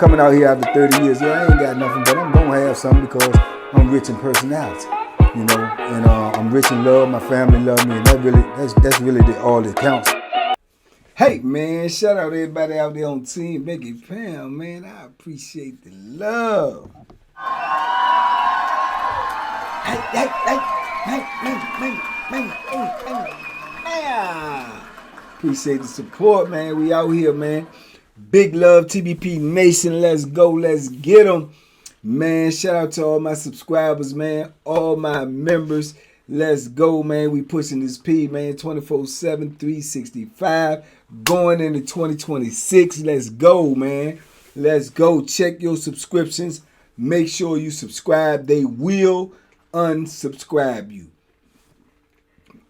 coming out here after 30 years. Yeah, I ain't got nothing, but I'm gonna have something because I'm rich in personality, you know, and I'm rich in love. My family love me, and that's really all that counts. Hey man, shout out to everybody out there on Team Banky Pound, man. I appreciate the love. Hey. Appreciate the support, man. We out here, man. Big love, TBP Nation. Let's go. Let's get them. Man, shout out to all my subscribers, man. All my members. Let's go, man. We pushing this P, man. 24/7, 365. Going into 2026. Let's go, man. Let's go. Check your subscriptions. Make sure you subscribe. They will unsubscribe you.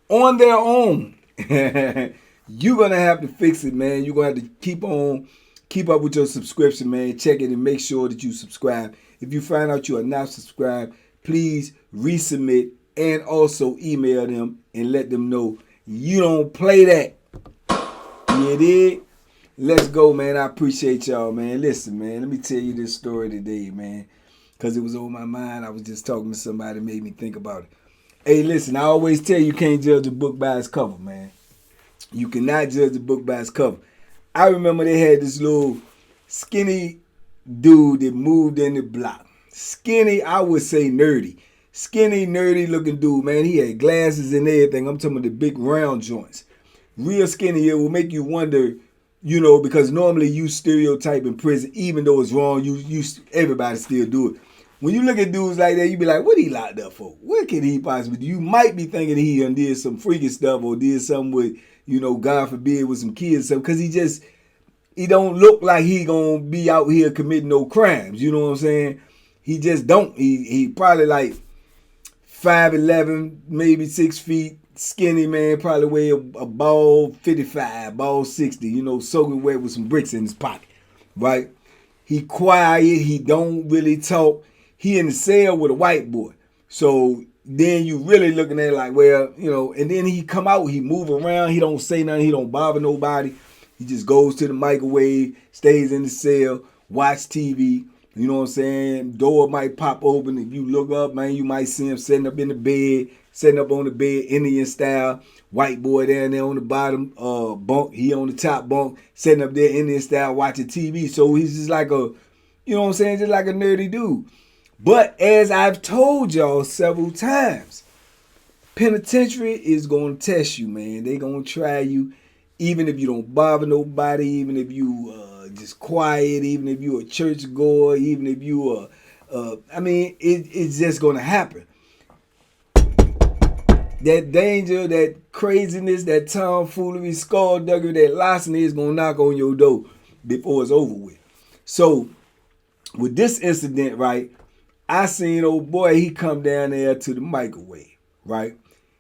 On their own. You're going to have to fix it, man. You're going to have to keep up with your subscription, man. Check it and make sure that you subscribe. If you find out you are not subscribed, please resubmit and also email them and let them know you don't play that. You did? Let's go, man. I appreciate y'all, man. Listen, man, let me tell you this story today, man, because it was on my mind. I was just talking to somebody, made me think about it. Hey, listen, I always tell you can't judge a book by its cover, man. You cannot judge a book by its cover. I remember they had this little skinny dude that moved in the block. Skinny, I would say nerdy. Skinny, nerdy looking dude, man. He had glasses and everything. I'm talking about the big round joints. Real skinny. It will make you wonder, you know, because normally you stereotype in prison, even though it's wrong, everybody still do it. When you look at dudes like that, you be like, what he locked up for? What could he possibly do? You might be thinking he did some freaky stuff or did something with, you know, God forbid, with some kids or something, because he don't look like he gonna be out here committing no crimes. You know what I'm saying? He just don't. He probably like 5'11", maybe 6 feet, skinny man, probably weigh a ball 55, ball 60, you know, soaking wet with some bricks in his pocket, right? He quiet, he don't really talk. He in the cell with a white boy. So then you really looking at it like, well, you know, and then he come out, he move around, he don't say nothing, he don't bother nobody. He just goes to the microwave, stays in the cell, watch TV. You know what I'm saying? Door might pop open. If you look up, man, you might see him sitting up in the bed, sitting up on the bed, Indian style. White boy down there on the bottom bunk. He on the top bunk, sitting up there Indian style, watching TV. So he's just like a, you know what I'm saying, just like a nerdy dude. But as I've told y'all several times, penitentiary is going to test you, man. They going to try you, even if you don't bother nobody, even if you just quiet, even if you a church goer, even if you I mean, it's just going to happen. That danger, that craziness, that tomfoolery, skullduggery, that larceny is going to knock on your door before it's over with. So with this incident, right, I seen old boy, he come down there to the microwave, right?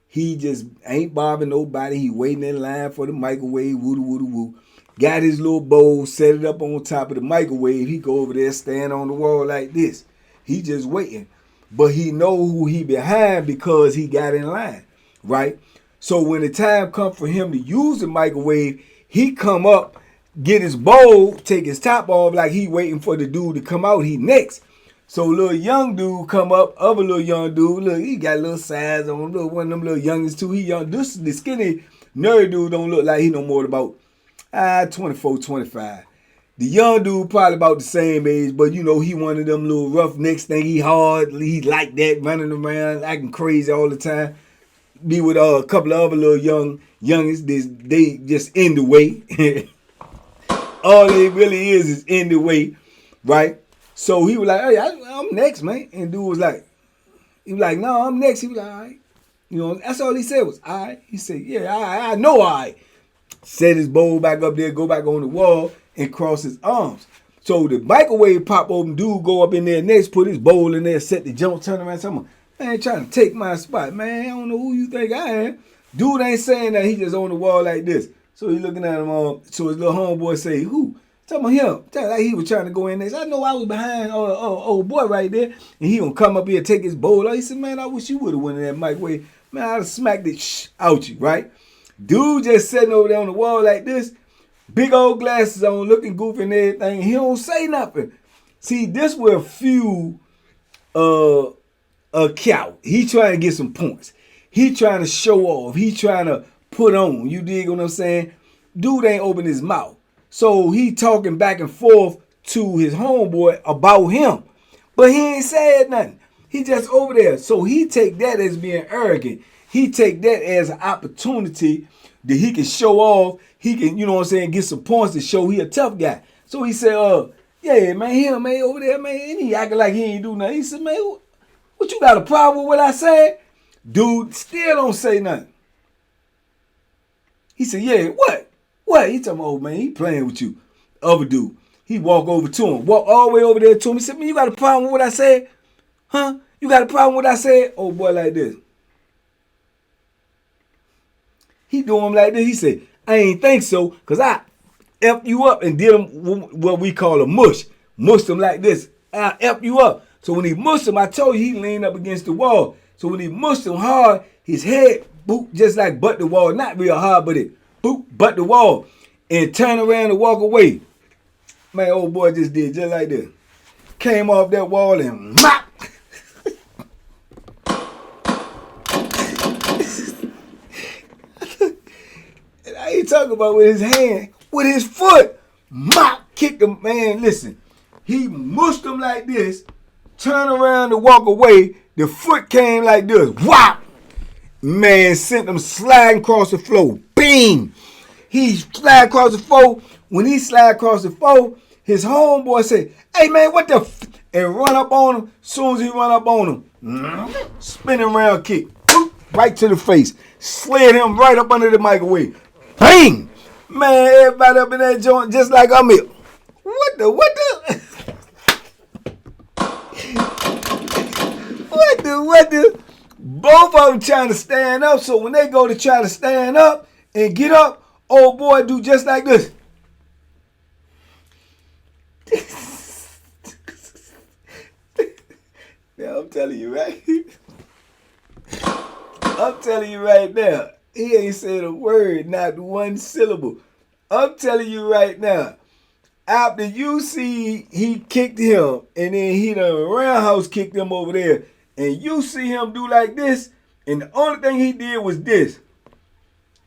He just ain't bothering nobody. He waiting in line for the microwave, woo-doo-woo-doo-woo. Got his little bowl, set it up on top of the microwave. He go over there, stand on the wall like this. He just waiting. But he know who he behind because he got in line, right? So when the time come for him to use the microwave, he come up, get his bowl, take his top off like he waiting for the dude to come out. He next. So little young dude come up, other little young dude, look, he got a little size on, little one of them little youngest too. He young. This the skinny nerd dude don't look like he no more than about 24, 25. The young dude probably about the same age, but you know, he one of them little roughnecks thing. He hard, he like that, running around, acting crazy all the time. Be with a couple of other little youngest, they just in the way. All it really is in the way, right? So he was like, hey, I'm next, man. And dude was like, no, I'm next. He was like, all right. You know, that's all he said was, all right. He said, yeah, I know, all right. Set his bowl back up there, go back on the wall, and cross his arms. So the microwave pop open, dude go up in there next, put his bowl in there, set the jump, turn around, something. Man, trying to take my spot. Man, I don't know who you think I am. Dude ain't saying that. He just on the wall like this. So he looking at him. So his little homeboy say, who? Tell me him. Like he was trying to go in there. I know I was behind old boy right there. And he gonna come up here and take his bowl. He said, man, I wish you would have went in that microwave. Man, I'd have smacked it out you, right? Dude just sitting over there on the wall like this. Big old glasses on, looking goofy and everything. He don't say nothing. See, this will fuel a cow. He trying to get some points. He trying to show off. He trying to put on. You dig what I'm saying? Dude ain't open his mouth. So he talking back and forth to his homeboy about him. But he ain't said nothing. He just over there. So he take that as being arrogant. He take that as an opportunity that he can show off. He can, you know what I'm saying, get some points to show he a tough guy. So he said, yeah, man, him, man, over there, man, and he acting like he ain't do nothing. He said, man, what you got a problem with what I said? Dude still don't say nothing. He said, yeah, what? What? He talking about, oh, man, he playing with you. Other dude. He walk over to him. Walk all the way over there to him. He said, man, you got a problem with what I said? Huh? You got a problem with what I said? Oh, boy, like this. He do him like this. He said, I ain't think so, because I F you up and did him what we call a mush. Mushed him like this. I F you up. So when he mushed him, I told you he leaned up against the wall. So when he mushed him hard, his head boop just like butt the wall. Not real hard, but it boop butt the wall. And turn around and walk away. Man, old boy just did just like this. Came off that wall and mop. And I ain't talking about with his hand. With his foot, mop, kicked him. Man, listen, he mushed him like this, turned around to walk away. The foot came like this, whop. Man, sent him sliding across the floor. Bing! He slid across the floor. When he slid across the floor, his homeboy said, hey, man, what the f-? And run up on him. As soon as he run up on him, spinning around kick, right to the face. Slid him right up under the microwave. Bang! Man, everybody up in that joint just like I'm here. What the? What the? Both of them trying to stand up. So when they go to try to stand up and get up, old boy do just like this. Now I'm telling you right. I'm telling you right now. He ain't said a word, not one syllable. I'm telling you right now. After you see he kicked him, and then he done roundhouse kicked him over there, and you see him do like this, and the only thing he did was this.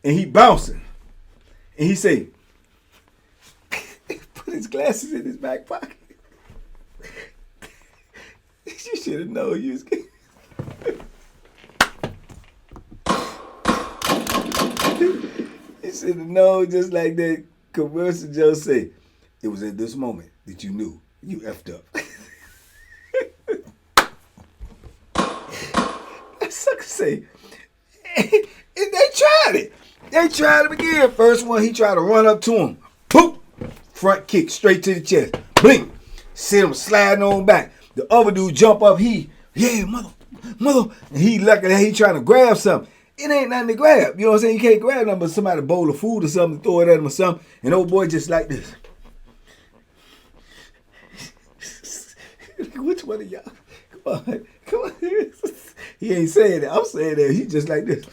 And he bouncing. And he say, put his glasses in his back pocket. You should have known you was getting. You should have known, just like that commercial Joe say. It was at this moment that you knew you effed up. That sucker say, and they tried it. They tried it again. First one, he tried to run up to him. Poop! Front kick straight to the chest. Blink! Sent him sliding on back. The other dude jump up. Yeah, mother. And he lucky that he trying to grab something. It ain't nothing to grab. You know what I'm saying? You can't grab nothing but somebody bowl of food or something, throw it at him or something. And old boy just like this. Which one of y'all? Come on. He ain't saying that. I'm saying that. He just like this.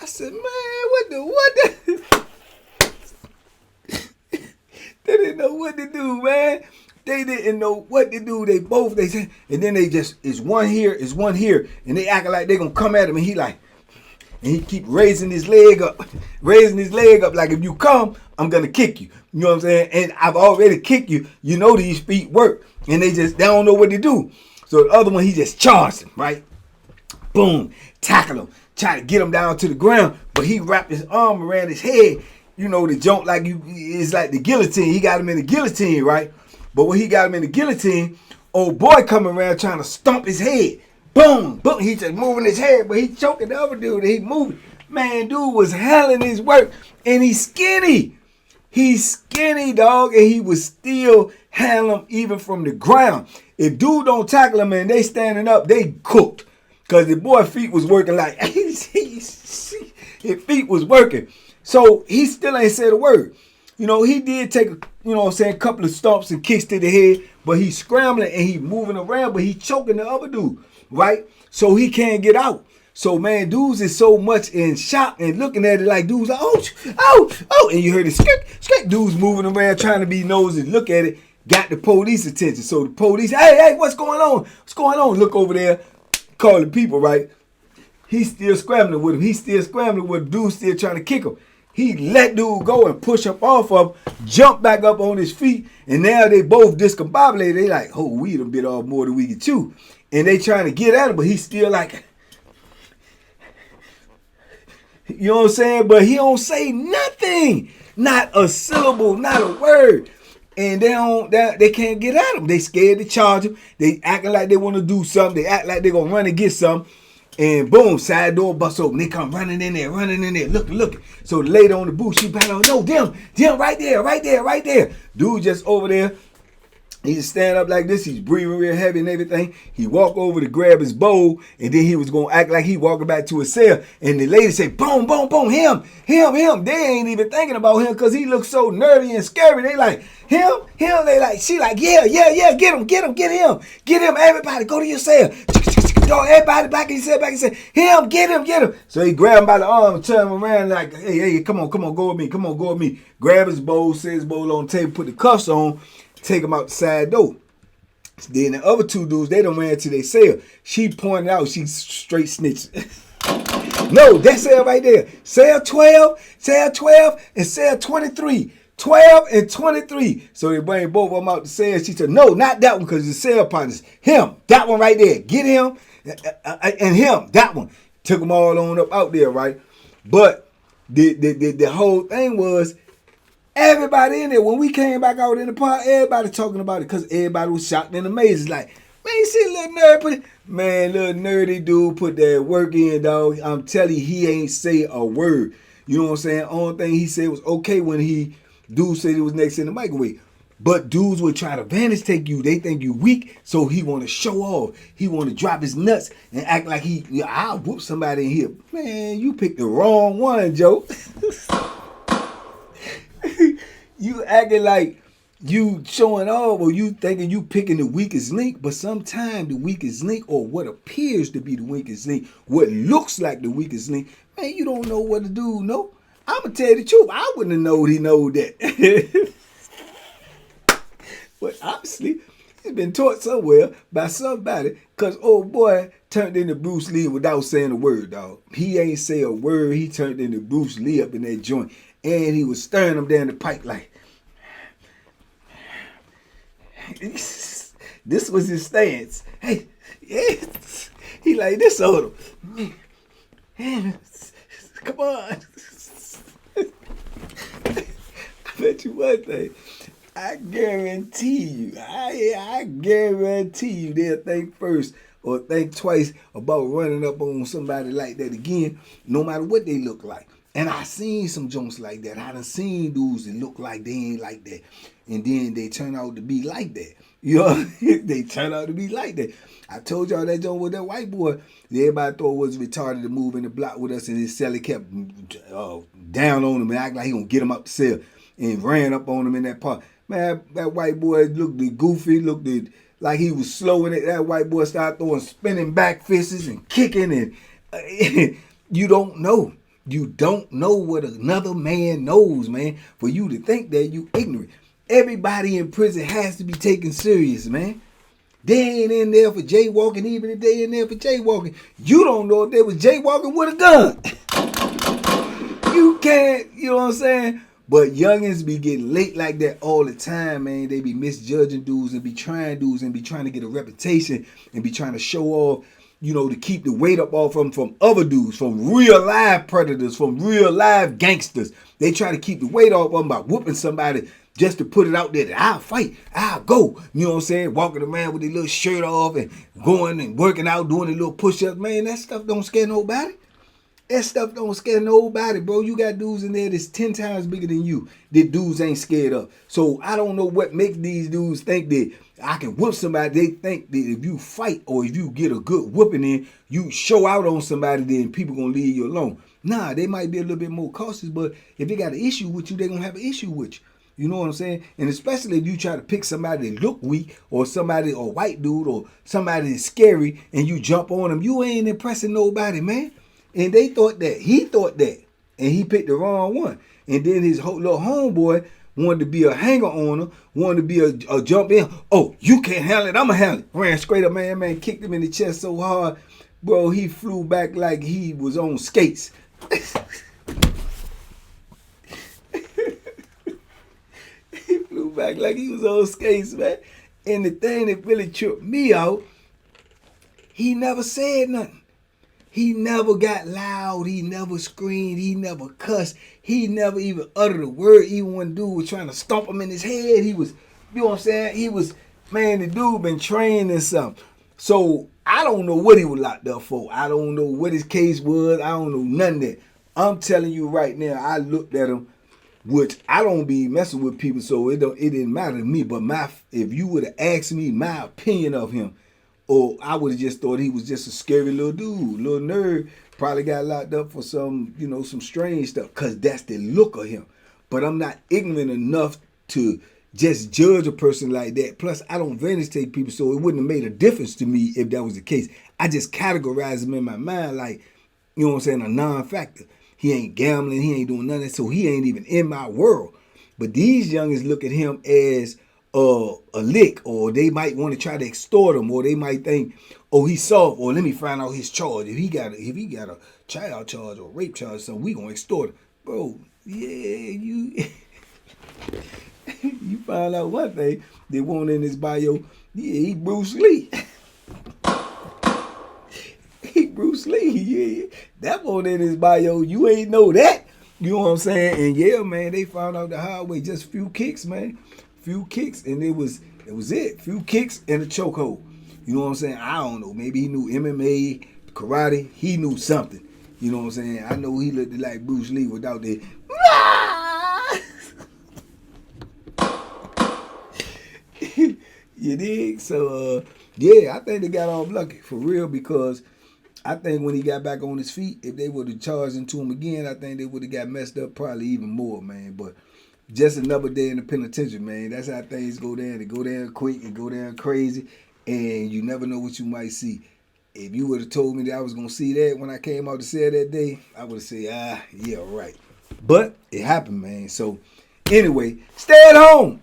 I said, man, what the? They didn't know what to do, man. They didn't know what to do. They said, and then they just, it's one here, and they acting like they gonna come at him, and he keep raising his leg up, like if you come, I'm gonna kick you. You know what I'm saying? And I've already kicked you. You know these feet work, and they don't know what to do. So the other one, he just charged him, right? Boom, tackle him, try to get him down to the ground, but he wrapped his arm around his head. You know the joint it's like the guillotine. He got him in the guillotine, right? But when he got him in the guillotine, old boy coming around trying to stomp his head. Boom, boom. He just moving his head, but he choking the other dude. He moving. Man, dude was helling his work, and he's skinny. He's skinny, dog, and he was still handling him even from the ground. If dude don't tackle him and they standing up, they cooked. Because the boy feet was working like, his feet was working. So he still ain't said a word. You know, he did take, a couple of stomps and kicks to the head, but he's scrambling and he's moving around, but he's choking the other dude, right? So he can't get out. So, man, dudes is so much in shock and looking at it like dudes, oh, and you heard it, skirt, dudes moving around trying to be nosy, look at it. got the police attention. So the police, hey, what's going on? What's going on? Look over there, calling people, right? He's still scrambling with him. He's still scrambling with him. Dude still trying to kick him. He let dude go and push up off of him, jump back up on his feet, and now they both discombobulated. They like, oh, we done bit off more than we can chew. And they trying to get at him, but he's still like, you know what I'm saying? But he don't say nothing. Not a syllable, not a word. And they can't get at him. They scared to charge him. They acting like they want to do something. They act like they're going to run and get something. And boom, side door bust open. They come running in there, looking. So the lady on the booth, she battle, no, them right there. Dude just over there. He just stand up like this. He's breathing real heavy and everything. He walk over to grab his bowl, and then he was going to act like he walking back to his cell. And the lady say, boom, him. They ain't even thinking about him because he looks so nerdy and scary. They like, him. They like, she like, yeah, get him. Everybody, go to your cell. Everybody back in his cell, him, get him. So he grab him by the arm, turn him around like, hey, come on, go with me. Grab his bowl, set his bowl on the table, put the cuffs on, take him out the side door. Then the other two dudes, they done ran to their cell. She pointed out, she straight snitching. No, that cell right there. Cell 12, and cell 23. 12 and 23. So they bring both of them out the cell. She said, no, not that one, because the cell partners. Him, that one right there. Get him, and him, that one. Took them all on up out there, right? But the whole thing was, everybody in there, when we came back out in the park, everybody talking about it because everybody was shocked and amazed. It's like, man, you see little nerd little nerdy dude put that work in, dog. I'm telling you, he ain't say a word. You know what I'm saying? Only thing he said was okay when dude said he was next in the microwave. But dudes would try to vantage take you. They think you weak, so he want to show off. He want to drop his nuts and act like I'll whoop somebody in here. Man, you picked the wrong one, Joe. You acting like you showing off, or you thinking you picking the weakest link, but sometimes the weakest link, or what appears to be the weakest link, what looks like the weakest link, man, you don't know what the dude know. I'm going to tell you the truth. I wouldn't have known he know that. But obviously, he's been taught somewhere by somebody, because old boy turned into Bruce Lee without saying a word, dog. He ain't say a word. He turned into Bruce Lee up in that joint. And he was staring him down the pipe like, this was his stance. Hey, yeah. He like this on him. Come on. I bet you one thing. I guarantee you they'll think first or think twice about running up on somebody like that again, no matter what they look like. And I seen some junks like that. I done seen dudes that look like they ain't like that. And then they turn out to be like that. You know, they turn out to be like that. I told y'all that junk with that white boy, everybody thought was retarded to move in the block with us, and his celly kept down on him and act like he gonna get him up the cell and ran up on him in that park. Man, that white boy looked goofy, looked like he was slow in it. That white boy started throwing spinning back fists and kicking, and you don't know. You don't know what another man knows, man. For you to think that, you ignorant. Everybody in prison has to be taken serious, man. They ain't in there for jaywalking, even if they in there for jaywalking. You don't know if they was jaywalking with a gun. You can't, you know what I'm saying? But youngins be getting late like that all the time, man. They be misjudging dudes and be trying to get a reputation and be trying to show off, you know, to keep the weight up off them from other dudes, from real live predators, from real live gangsters. They try to keep the weight off them by whooping somebody just to put it out there that I'll fight, I'll go. You know what I'm saying? Walking around with their little shirt off and going and working out, doing a little push-ups. Man, that stuff don't scare nobody. That stuff don't scare nobody, bro. You got dudes in there that's 10 times bigger than you that dudes ain't scared of. So I don't know what makes these dudes think that I can whoop somebody. They think that if you fight or if you get a good whooping in, you show out on somebody, then people gonna leave you alone. Nah, they might be a little bit more cautious, but if they got an issue with you, they gonna have an issue with you. You know what I'm saying? And especially if you try to pick somebody that look weak, or somebody, or white dude, or somebody that's scary, and you jump on them, you ain't impressing nobody, man. And they thought that. He thought that. And he picked the wrong one. And then his whole little homeboy wanted to be a hanger on her, wanted to be a jump in. Oh, you can't handle it, I'ma handle it. Ran straight up, man, kicked him in the chest so hard, bro, he flew back like he was on skates. He flew back like he was on skates, man. And the thing that really tripped me out, he never said nothing. He never got loud. He never screamed. He never cussed. He never even uttered a word. Even when dude was trying to stomp him in his head, he was, you know what I'm saying? He was, man, the dude been trained in something. So I don't know what he was locked up for. I don't know what his case was. I don't know none of that. I'm telling you right now, I looked at him, which I don't be messing with people, so it didn't matter to me. But if you would have asked me my opinion of him, or I would have just thought he was just a scary little dude, little nerd, probably got locked up for some, you know, some strange stuff, because that's the look of him. But I'm not ignorant enough to just judge a person like that. Plus, I don't vantage take people, so it wouldn't have made a difference to me if that was the case. I just categorize him in my mind like, you know what I'm saying, a non-factor. He ain't gambling, he ain't doing none of that, so he ain't even in my world. But these youngins look at him as a lick, or they might want to try to extort him, or they might think, oh, he's soft, or let me find out his charge. If he got a child charge or rape charge, so we gonna extort him. Bro, yeah, you you find out one thing, they want in his bio, yeah, he Bruce Lee. He Bruce Lee, yeah. That one in his bio, you ain't know that. You know what I'm saying? And yeah, man, they found out the hard way, just few kicks, man. Few kicks, and it was it. Few kicks and a chokehold. You know what I'm saying? I don't know. Maybe he knew MMA, karate. He knew something. You know what I'm saying? I know he looked like Bruce Lee without the. You dig? So yeah, I think they got off lucky for real, because I think when he got back on his feet, if they would have charged into him again, I think they would have got messed up probably even more, man. But just another day in the penitentiary, man. That's how things go down. They go down quick and go down crazy, and you never know what you might see. If you would have told me that I was going to see that when I came out to cell that day, I would have said, yeah, right. But it happened, man. So anyway, stay at home.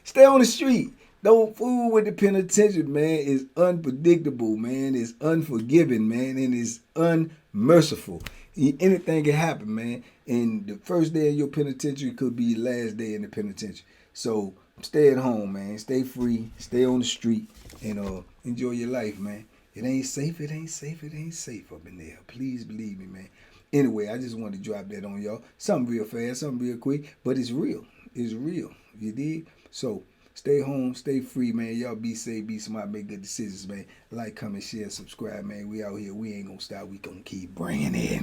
Stay on the street. Don't fool with the penitentiary, man. It's unpredictable, man. It's unforgiving, man. And it's unmerciful. Anything can happen, man. And the first day of your penitentiary could be your last day in the penitentiary. So stay at home, man. Stay free. Stay on the street. And enjoy your life, man. It ain't safe. It ain't safe. It ain't safe up in there. Please believe me, man. Anyway, I just wanted to drop that on y'all. Something real fast, something real quick. But it's real. It's real. You dig? So stay home, stay free, man. Y'all be safe, be smart, make good decisions, man. Like, comment, share, subscribe, man. We out here. We ain't gonna stop. We gonna keep bringing it.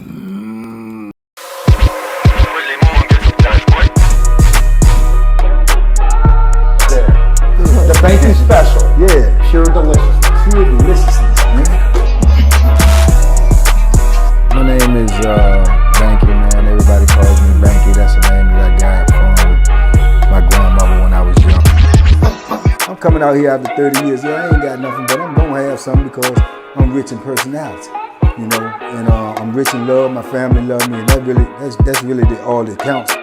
The Banky special. Yeah. Pure deliciousness. Pure deliciousness, man. My name is Banky, man. Everybody calls me Banky. That's the name that I got from my grandmother when I was young. I'm coming out here after 30 years. Yeah, I ain't got nothing, but I'm gonna have something because I'm rich in personality, you know, and I'm rich in love. My family love me, and that's really all that counts.